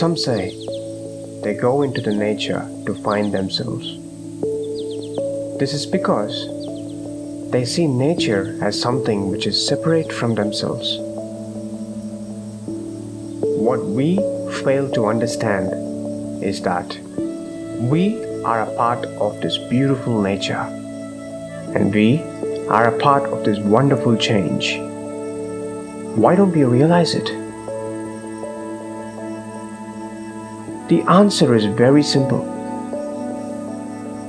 Some say they go into the nature to find themselves. This is because they see nature as something which is separate from themselves. What we fail to understand is that we are a part of this beautiful nature, and we are a part of this wonderful change. Why don't we realize it? The answer is very simple.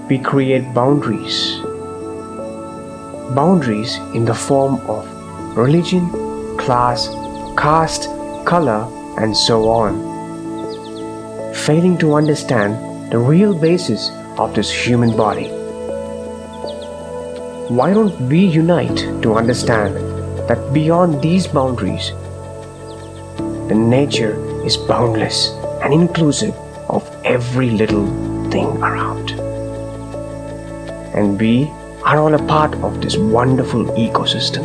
We create boundaries. Boundaries in the form of religion, class, caste, color, and so on. Failing to understand the real basis of this human body. Why don't we unite to understand that beyond these boundaries, the nature is boundless and inclusive of every little thing around. And we are all a part of this wonderful ecosystem.